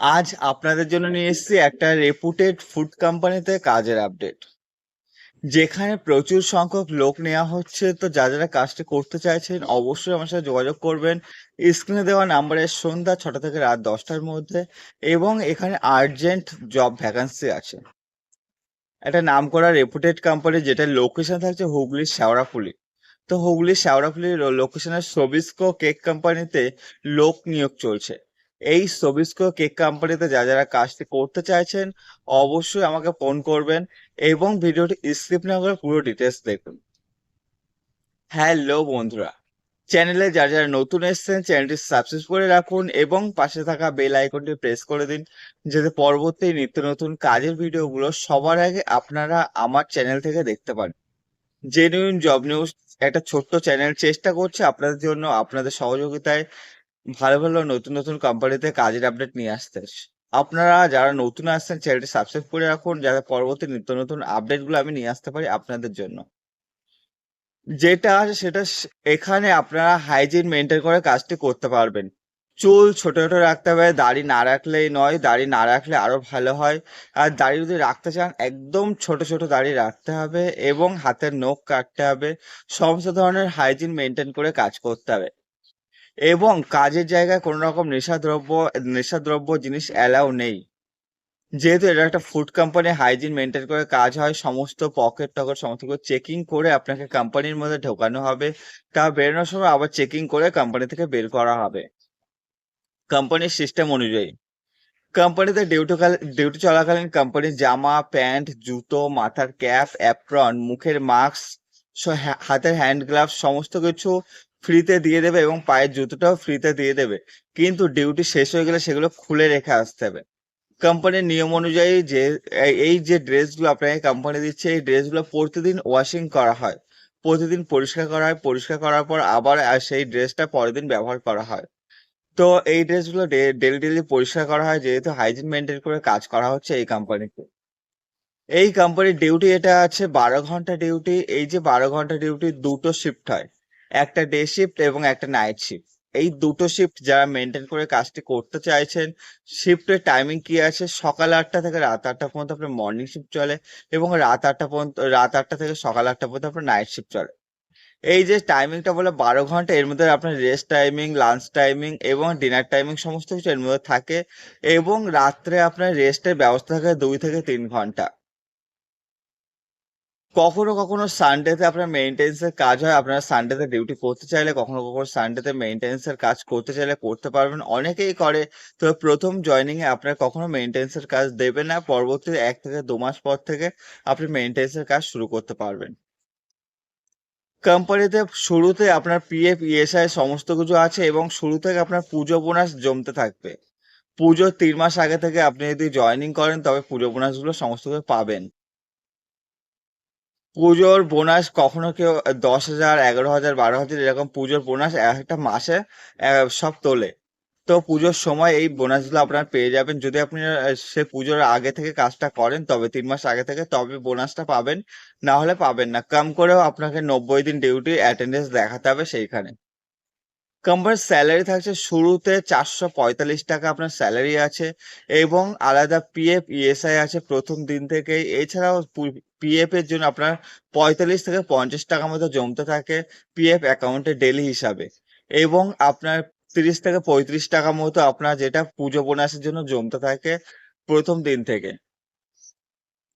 আজ আপনাদের জন্য নিয়ে এসেছি একটা রেপুটেড ফুড কোম্পানিতে কাজের আপডেট, যেখানে প্রচুর সংখ্যক লোক নেওয়া হচ্ছে। তো যারা কাজটি করতে চাইছেন অবশ্যই আমার সাথে যোগাযোগ করবেন স্ক্রিনে দেওয়া নাম্বারে সন্ধ্যা 6টা থেকে রাত 10টার মধ্যে। এবং এখানে আর্জেন্ট জব ভ্যাকান্সি আছে। একটা নামকরা রেপুটেড কোম্পানি, যেটার লোকেশন থাকছে হুগলির শেওড়াফুলি। তো হুগলির শেওড়াফুলির লোকেশনের সবিস্কো কেক কোম্পানিতে লোক নিয়োগ চলছে। এই সবিস্কো কেক কোম্পানিতে যারা কাজটি করতে চাইছেন অবশ্যই আমাকে ফোন করবেন এবং ভিডিওটি স্কিপ না করে পুরো ডিটেলস দেখুন। হ্যালো বন্ধুরা, চ্যানেলে যারা নতুন এসেছেন চ্যানেলটি সাবস্ক্রাইব করে রাখুন এবং পাশে থাকা বেল আইকনটি প্রেস করে দিন, যাতে পরবর্তী নিত্য নতুন কাজের ভিডিওগুলো সবার আগে আপনারা আমার চ্যানেল থেকে দেখতে পারেন। জেনুইন জব নিউজ একটা ছোট্ট চ্যানেল চেষ্টা করছে আপনাদের জন্য আপনাদের সহযোগিতায় ভালো ভালো নতুন নতুন কোম্পানিতে কাজের আপডেট নিয়ে আসতে। আপনারা যারা নতুন আসছেন চ্যানেলটি সাবস্ক্রাইব করে রাখুন, যাতে পরবর্তী নিত্য নতুন আপডেটগুলো আমি নিয়ে আসতে পারি আপনাদের জন্য। যেটা আছে সেটা এখানে আপনারা হাইজিন মেনটেন করে কাজটি করতে পারবেন। চুল ছোট ছোট রাখতে হবে, দাড়ি না রাখলেই নয়, দাড়ি না রাখলে আরো ভালো হয়। আর দাড়ি যদি রাখতে চান একদম ছোট ছোট দাড়ি রাখতে হবে এবং হাতের নখ কাটতে হবে। সমস্ত ধরনের হাইজিন মেনটেন করে কাজ করতে হবে এবং কাজের জায়গায় কোনো রকম নেশাদ্রব্য জিনিস অ্যালাউ নেই। যেহেতু এটা একটা ফুড কোম্পানি, হাইজিন মেনটেন করে কাজ হয়। সমস্ত পকেট টকেট সমস্ত কিছু চেকিং করে আপনাকে কোম্পানির মধ্যে ঢোকানো হবে। তা বেরোনোর সময় আবার চেকিং করে কোম্পানি থেকে বের করা হবে কোম্পানির সিস্টেম অনুযায়ী। কোম্পানিতে ডিউটি চলাকালীন কোম্পানির জামা প্যান্ট জুতো মাথার ক্যাপ অ্যাপ্রন মুখের মাস্ক হাতের হ্যান্ড গ্লাভস সমস্ত কিছু ফ্রিতে দিয়ে দেবে এবং পায়ের জুতোটাও ফ্রিতে দিয়ে দেবে। কিন্তু ডিউটি শেষ হয়ে গেলে সেগুলো খুলে রেখে আসতে হবে। কোম্পানির নিয়ম অনুযায়ী যে এই যে ড্রেসগুলো আপনাকে কোম্পানি দিচ্ছে, এই ড্রেসগুলো প্রতিদিন ওয়াশিং করা হয়, প্রতিদিন পরিষ্কার করা হয়। পরিষ্কার করার পর আবার সেই ড্রেসটা পরের দিন ব্যবহার করা হয়। তো এই ড্রেসগুলো ডেলি ডেলি পরিষ্কার করা হয়, যেহেতু হাইজিন মেনটেন করে কাজ করা হচ্ছে এই কোম্পানিতে। এই কোম্পানির ডিউটি এটা আছে 12 ঘন্টা ডিউটি। এই যে 12 ঘন্টা ডিউটি দুটো শিফট হয়, একটা ডে শিফট এবং একটা নাইট শিফট। এই দুটো শিফট যারা মেনটেন করে কাজটি করতে চাইছেন, শিফটের টাইমিং কি আছে, সকাল 8টা থেকে রাত 8টা পর্যন্ত আপনার মর্নিং শিফট চলে এবং রাত 8টা থেকে সকাল 8টা পর্যন্ত আপনার নাইট শিফট চলে। এই যে টাইমিংটা বলে 12 ঘন্টা, এর মধ্যে আপনার রেস্ট টাইমিং লাঞ্চ টাইমিং এবং ডিনার টাইমিং সমস্ত কিছু এর মধ্যে থাকে। এবং রাত্রে আপনার রেস্টের ব্যবস্থা থাকে 2 থেকে 3 ঘন্টা। কখনো কখনো সানডেতে আপনার মেইনটেন্যান্সের কাজ হয়, আপনারা সানডেতে ডিউটি করতে চাইলে কখনো কখনো সানডেতে মেইনটেন্যান্সের কাজ করতে চাইলে করতে পারবেন, অনেকেই করে। তো প্রথম জয়নিং এ আপনার কখনো মেইনটেন্যান্সের কাজ দেবে না, পরবর্তী 1 থেকে 2 মাস পর থেকে আপনি মেইনটেন্যান্সের কাজ শুরু করতে পারবেন। কোম্পানিতে শুরুতে আপনার পিএফ ইএসআই সমস্ত কিছু আছে এবং শুরু থেকে আপনার পুজো বোনাস জমতে থাকবে। পুজোর 3 মাস আগে থেকে আপনি যদি জয়েনিং করেন তবে পুজো বোনাসগুলো সমস্ত কিছু পাবেন। পুজোর বোনাস কখনো কেউ 10,000 11,000 12,000 এরকম পুজোর বোনাস একটা মাসে সব তোলে। তো পুজোর সময় এই বোনাসগুলো আপনারা পেয়ে যাবেন। যদি আপনি সে পুজোর আগে থেকে কাজটা করেন তবে 3 মাস আগে থেকে তবে বোনাসটা পাবেন, না হলে পাবেন না। কম করেও আপনাকে 90 দিন ডিউটি অ্যাটেন্ডেন্স দেখাতে হবে সেইখানে। কোম্পানির স্যালারি থাকছে শুরুতে 445 টাকা আপনার স্যালারি আছে এবং আলাদা পিএফ ইএসআই আছে প্রথম দিন থেকেই। এছাড়াও পিএফ এর জন্য আপনার 45 থেকে 50 টাকা মতো জমতে থাকে পিএফ অ্যাকাউন্টে ডেলি হিসাবে। এবং আপনার 30 থেকে 35 টাকা মতো আপনার যেটা পুজো বোনাসের জন্য জমতে থাকে প্রথম দিন থেকে।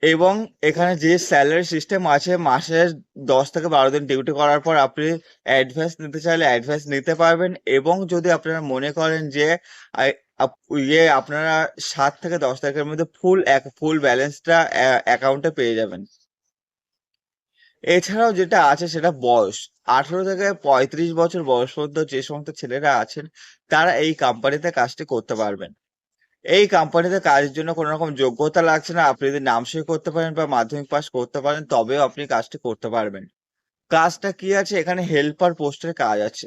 এবং এখানে যে স্যালারি সিস্টেম আছে, মাসে 10 থেকে 12 দিন ডিউটি করার পর আপনি অ্যাডভান্স নিতে চাইলে অ্যাডভান্স নিতে পারবেন। এবং যদি আপনারা মনে করেন যে আপনারা 7 থেকে 10 তারিখের মধ্যে ফুল ব্যালেন্সটা অ্যাকাউন্টে পেয়ে যাবেন। এছাড়াও যেটা আছে সেটা বয়স, 18 থেকে 35 বছর বয়স পর্যন্ত যে সমস্ত ছেলেরা আছেন তারা এই কোম্পানিতে কাজটি করতে পারবেন। এই কোম্পানিতে কাজের জন্য কোনো রকম যোগ্যতা লাগছে না, আপনি যদি নাম সই করতে পারেন বা মাধ্যমিক পাস করতে পারেন তবেও আপনি কাজটি করতে পারবেন। কাজটা কি আছে, এখানে হেল্পার পোস্টের কাজ আছে।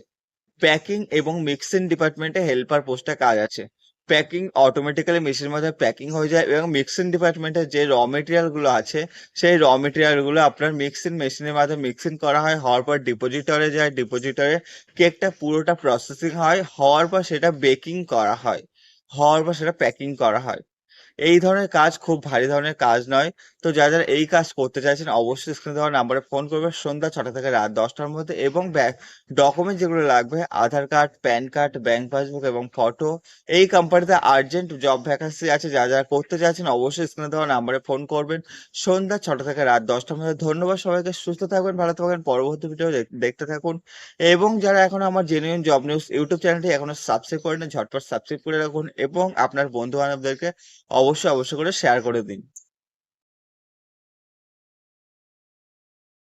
প্যাকিং এবং মিক্সিং ডিপার্টমেন্টে হেল্পার পোস্টে কাজ আছে। প্যাকিং অটোমেটিক্যালি মেশিনের মধ্যে প্যাকিং হয়ে যায় এবং মিক্সিং ডিপার্টমেন্টে যে র মেটেরিয়াল গুলো আছে সেই র মেটেরিয়াল গুলো আপনার মিক্সিং মেশিনের মাধ্যমে মিক্সিং করা হয়, হওয়ার পর ডিপোজিটরে যায়, ডিপোজিটরে কেকটা পুরোটা প্রসেসিং হয়, হওয়ার পর সেটা বেকিং করা হয়। হওয়ার পর সেটা প্যাকিং করা হয়। এই ধরনের কাজ খুব ভারী ধরনের কাজ নয়। তো যারা এই কাজ করতে চাইছেন অবশ্যই স্ক্রিনে দেওয়া নাম্বারে ফোন করবেন সন্ধ্যা ৬টা থেকে রাত ১০টার মধ্যে, এবং ডকুমেন্ট যেগুলো লাগবে Aadhaar card, PAN card, bank passbook এবং ফটো। এই কোম্পানিতে আর্জেন্ট জব ভ্যাকান্সি আছে, যারা করতে চাইছেন অবশ্যই স্ক্রিনে দেওয়া নাম্বারে ফোন করবেন সন্ধ্যা ৬টা থেকে রাত ১০টার মধ্যে। ধন্যবাদ সবাইকে, সুস্থ থাকবেন, ভালো থাকবেন, পরবর্তী ভিডিও দেখতে থাকুন। এবং যারা এখনো আমার জেনুইন জব নিউজ ইউটিউব চ্যানেলটি এখনো সাবস্ক্রাইব করেন ঝটপট সাবস্ক্রাইব করে রাখুন, এবং আপনার বন্ধু বান্ধবদেরকে অবশ্যই করে শেয়ার করে দিন।